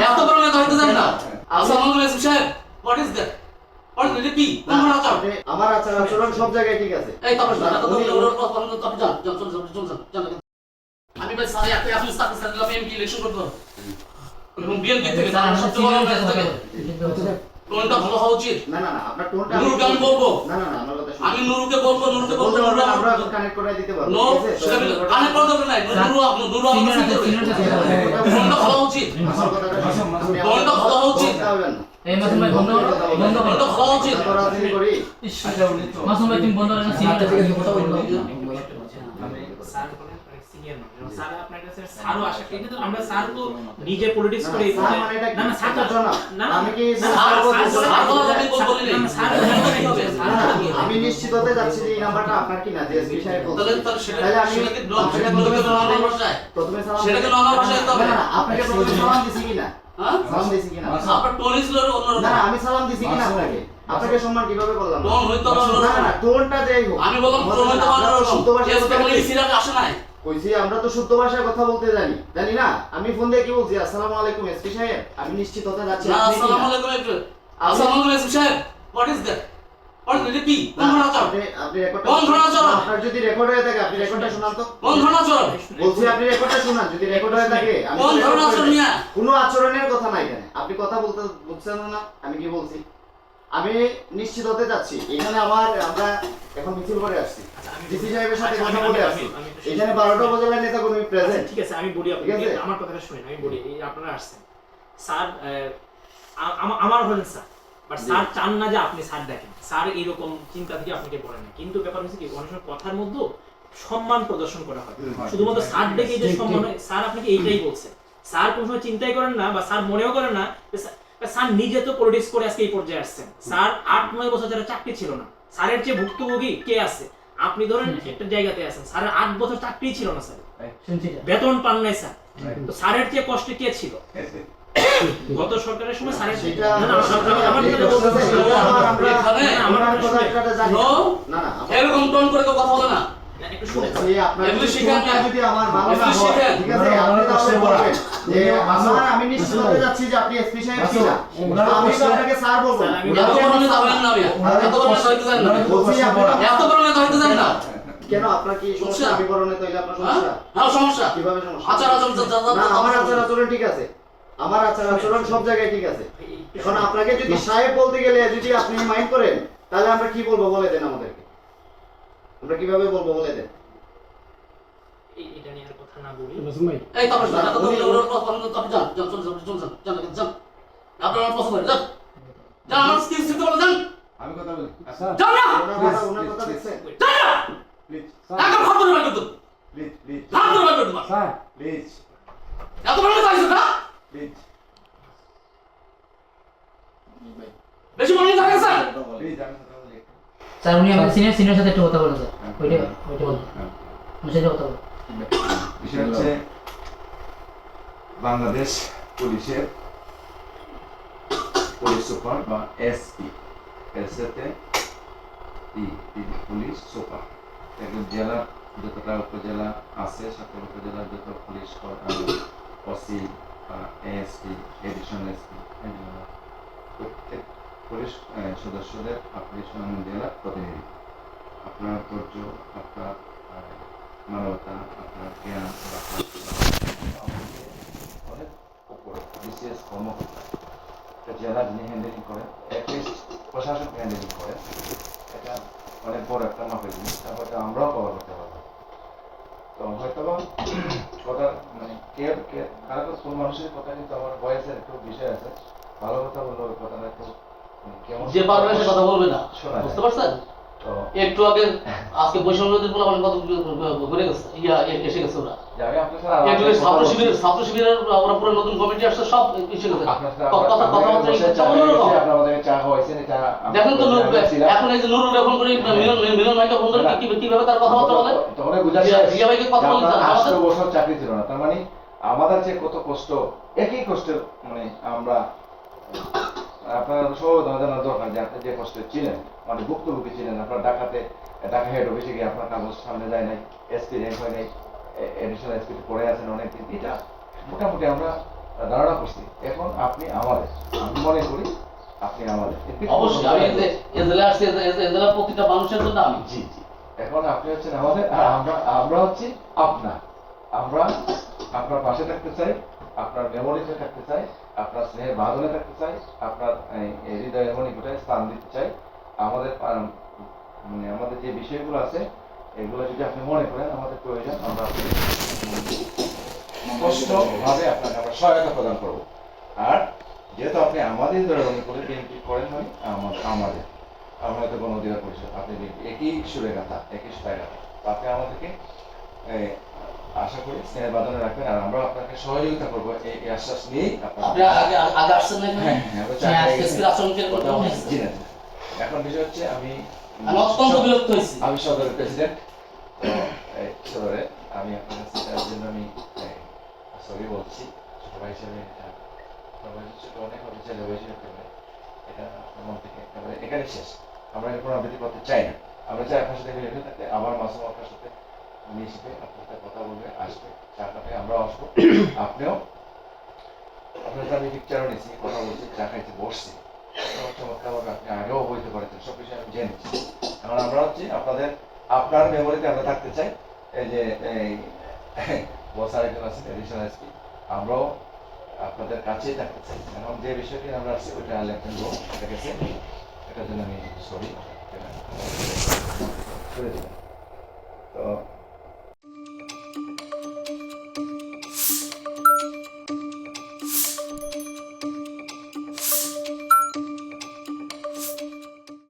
এত বড় কথা হইতে জানেন না। আসসালামু আলাইকুম সাহেব, what is that? What is কি? আমার আচরণ সব জায়গায় ঠিক আছে। এই তারপর এত বড় কথা বলেন তো আপনি যান। আমি ভাই স্যার আপনি সার্ভিস দিলাম এমপি ইলেকশন করতে হবে। এবং বিএনপি থেকে তার সবচেয়ে বড় কাজ থাকে। টোনটা ভালো হওয়া উচিত। না আপনার টোনটা নুরুকে আমি বলবো। না আমার কথা শুনুন। আমি নুরুকে বলবো আমরা কানেক্ট করে দিতে পারবো। নো, সেটা কানেক্ট করে দেবেন না। নুরু আমাকে টোনটা ভালো হওয়া উচিত। আমার কথাটা শুনুন। টোনটা ভালো হওয়া উচিত। এই মাসুম ভাই বন্ধ করো। টোনটা ভালো হওয়া উচিত। রাজনীতি করি। মাসুম ভাই তুমি বন্ধ করো না, সিনিয়র থেকে কথা বলবো। আমি স্যার বলেন অনেক সিনিয়র মানুষ এবং স্যার আপনার কাছে স্যারও আশা করি কিন্তু আমরা স্যার তো নিজে পলিটিক্স করে না স্যার তো না আমি কি আমি নিশ্চিত হতে যাচ্ছি যে এই নাম্বারটা আপনার কি না যে এসপি সাহেব বলছেন। তাহলে আমি প্রথমে সালাম সেটাকে নরমাল ভাষায় দিতে হবে। না আপনাকে প্রথমে সালাম দিছি কিনা? হ্যাঁ সালাম দিছি কিনা? আপনার টোন ছিল অন্যরকম। না আমি সালাম দিছি কিনা আপনাকে? আপনাকে সম্মান কিভাবে করলাম? টোন হইতো অন্যরকম। না টোনটা যাই হোক। আমি বললাম টোন হইতো অন্যরকম। শুদ্ধ ভাষায় কথা বলি। সিরাজে আসে নাই। কইছি আমরা তো শুদ্ধ ভাষায় কথা বলতে জানি না। আমি ফোন দিয়ে কি বলছি? আসসালামু আলাইকুম এসপি সাহেব, আমি নিশ্চিত হতে যাচ্ছি। না আসসালামু আলাইকুম আসসালামু আলাইকুম সাহেব, what is that? What is কি? আপনি রেকর্ডটা আপনার যদি রেকর্ড হয়ে থাকে আপনি রেকর্ডটা শোনান তো। কোন ধরনের আচরণ? বলছি আপনি রেকর্ডটা শোনান যদি রেকর্ড হয়ে থাকে। আমি কোন ধরনের আচরণ নিয়া? কোনো আচরণের কথা নাই এখানে। আপনি কথা বলতে বুঝছেন না আমি কি বলছি? আমি নিশ্চিত হতে যাচ্ছি। এখানে আমরা এখন মিছিল করে আসছি। ডিসি সাহেবের সাথে কথা বলে আসছি। এখানে 12টা উপজেলার নেতা কর্মী প্রেজেন্ট। ঠিক আছে আমি বলি আপনাকে আমার কথাটা শুনুন আমি বলি এই আপনারা আসছেন স্যার আমার হলেন স্যার বাট স্যার চান না যে আপনি স্যার দেখেন স্যার এইরকম চিন্তা থেকে আপনাকে বলেন না কিন্তু ব্যাপার হচ্ছে কি অনেক সময় কথার মধ্যে সম্মান প্রদর্শন করা হয় শুধুমাত্র স্যার ডেকে যে সম্মান হয় স্যার আপনাকে এইটাই বলছে স্যার কোনো সময় চিন্তাই করেন না বা স্যার মনেও করেন না স্যার নিজে তো পলিটিক্স করে আজকে এই পর্যায়ে আসছেন স্যার 8-9 বছর যারা চাকরি ছিল না স্যারের যে ভুক্তভোগী কে আছে আপনি ধরেন একটা জায়গাতে আছেন স্যারের 8 বছর চাকরি ছিল না স্যার বেতন পান নাই স্যার তো স্যারের চেয়ে কষ্টে কে ছিল গত সরকারের সময় স্যারের এরকম টোন করে তো কথা বলে না। একটু শুনে আপনার যদি আমার ভালো না হয় ঠিক আছে আপনি তাহলে বলবেন যে আমি নিশ্চিত হতে যাচ্ছি যে আপনি এসপি সাহেব কিনা আমি তো আপনাকে স্যার বলবো না। এত বড় নেতা হবেন না এত বড় নেতা হইতে জানেন না। বলছি আপনি এত বড় নেতা হইতে জানেন না। কেন আপনার কি সমস্যা? আমি বড় নেতা হইলে আপনার সমস্যা? হ্যাঁ সমস্যা। কিভাবে সমস্যা? আচরণ না আমার আচরণ ঠিক আছে। আমার আচরণ সব জায়গায় ঠিক আছে। এখন আপনাকে যদি সাহেব বলতে গেলে যদি আপনি মাইন্ড করেন তাহলে আমরা কি বলবো বলে দেন আমাদেরকে। আমরা কিভাবে বলবো বলে দেন। এটা নিয়ে আর কথা না বলি এই তারপর এত বড় কথা বলেন তো আপনি যান। আপনারা পছন্দ করেন যান। আমার স্কিল শিখতে বলে যান। আমি কথা বলি যান না। ওনার কথা দেখছেন? যান না। প্লিজ একদম হাত ধরে রাখুন তো। প্লিজ হাত ধরে রাখুন তোমার। স্যার প্লিজ এত বড় নেতা হইছেন না? প্লিজ বেশি বড় নেতা হয়ে গেছেন। প্লিজ আমি কথা বলি স্যার উনি আমাদের সিনিয়র সাথে একটু কথা বলেন স্যার ওইটা বলুন আমার সাথে কথা বলুন বিষয় হচ্ছে বাংলাদেশ পুলিশের পুলিশ সুপার বা এসপি এর সাথে পুলিশ সুপার একজন জেলার যতটা উপজেলা আছে সকল উপজেলার যত পুলিশ ওসি বা এএসপি এডিশনাল এসপি প্রত্যেক পুলিশ সদস্যদের আপনি সম্মান জেলার প্রতিনিধি আপনার ধৈর্য আপনার মানবতা আপনার জ্ঞান অনেক উপরে বিশেষ কর্মকর্তা একটা জেলা যিনি হ্যান্ডেলিং করেন অ্যাটলিস্ট প্রশাসনকে হ্যান্ডেলিং করেন এটা অনেক বড় একটা মাপের জিনিস হয়তো আমরাও কভার করতে পারবো তো হয়তো কথা মানে কারো কোন মানুষের কথা কিন্তু আমার বয়সের একটু বিষয় আছে ভালো কথা বললে ওই কথাটা একটু কেমন যে পারবে সে কথা বলবে না। শোনা বুঝতে পারছেন? একটু আগে আজকে বৈষম্যদের বলে আমার কত ঘুরে গেছে এসে গেছে ওরা যাবে আপনার সাথে একটু ছাত্র শিবিরের ওরা পুরো নতুন কমিটি আসছে সব এসে গেছে আপনাদের চা খাওয়াইছেন এটা দেখেন তো এখন এই যে নুরুল এখন করে মিলন ভাইকে ফোন করে কিভাবে তার কথাবার্তা বলে তখন বুঝাচ্ছি রিয়া ভাইকে কথা বলতে 18 বছর চাকরি ছিল না তার মানে আমাদের যে কত কষ্ট একই কষ্টের মানে আমরা আপনার সবাই জানার দরকার যে আপনি যে কষ্টে ছিলেন মানে ভুক্তভোগী ছিলেন আপনার ঢাকা হেড অফিসে গিয়ে আপনার কাগজ সামনে যায় নাই এসপি র্যাঙ্ক হয় নাই এডিশনাল এসপি পড়ে আছেন অনেকদিন এটা মোটামুটি আমরা ধারণা করছি। এখন আপনি আমাদের, আমি মনে করি আপনি আমাদের। অবশ্যই আমি এজেলা আসছি, এজেলা প্রতিটা মানুষের জন্য আমি। জি জি। এখন আপনি হচ্ছেন আমাদের, আর আমরা হচ্ছি আপনার। আমরা আপনার পাশে থাকতে চাই, আপনার মেমোরিতে থাকতে চাই, আপনার স্নেহের বাঁধনে থাকতে চাই, আপনার এই হৃদয়ের মণিকোটায় স্থান দিতে চাই। আমাদের আমাদের যে বিষয়গুলো আছে এগুলো যদি আপনি মনে করেন আমাদের প্রয়োজন, আমরা স্পষ্টভাবে আপনাকে আমরা সহায়তা প্রদান করব। আর যেহেতু আপনি আমাদের ধরে মনে করে বিএনপি করেন মানে আমাদের, আমরা হয়তো কোনো অধিকার পরিষদ, আপনি বিএনপি, একই সুরে গাথা, একই সুতায় গাথা। আপনি আমাদেরকে আশা করি স্নেহের বাঁধনে রাখবেন, আর আমরা আপনাকে সহযোগিতা করবো এই আশ্বাস নিয়েই। আপনি আগে আগে আসছেন না এখানে? আচরণ কিরকম হয়েছে? জি না। এখন বিষয় হচ্ছে আমি অত্যন্ত বিরক্ত হয়েছি। আমি সদরের প্রেসিডেন্ট, তো এই সদরে আমি আপনার কাছে তার জন্য আমি সরি বলছি ছোট ভাই হিসেবে। ছোট অনেক হবে, ছেলে ভাই হিসেবে এটা আপনার মন থেকে একেবারে এখানে শেষ। আমরা এর পুনরাবৃত্তি করতে চাই না। আমরা চাই আপনার সাথে মিলে থাকতে, আবার মাসুম আপনার সাথে মিশবে, আপনার সাথে কথা বলবে, আসবে, চা খাবে, আমরাও আসবো, আপনিও। আপনার সাথে আমি পিকচারও নিয়েছি, কথা বলছি, চা খাইছি, বসছি, চমৎকারভাবে আপনি আগেও বইতে পারেছেন, সব কিছু আমি জেনেছি। এখন আমরা হচ্ছি আপনার মেমোরিতে আমরা থাকতে চাই। এই যে এই বস আরেকজন আছেন এডিশনাল এসপি, আমরাও আপনাদের কাছেই থাকতে চাই। এখন যে বিষয়টি আমরা আসছি ওইটা লেফটেন্যান্ট গো এটা গেছে, এটার জন্য আমি সরি করে দিলাম।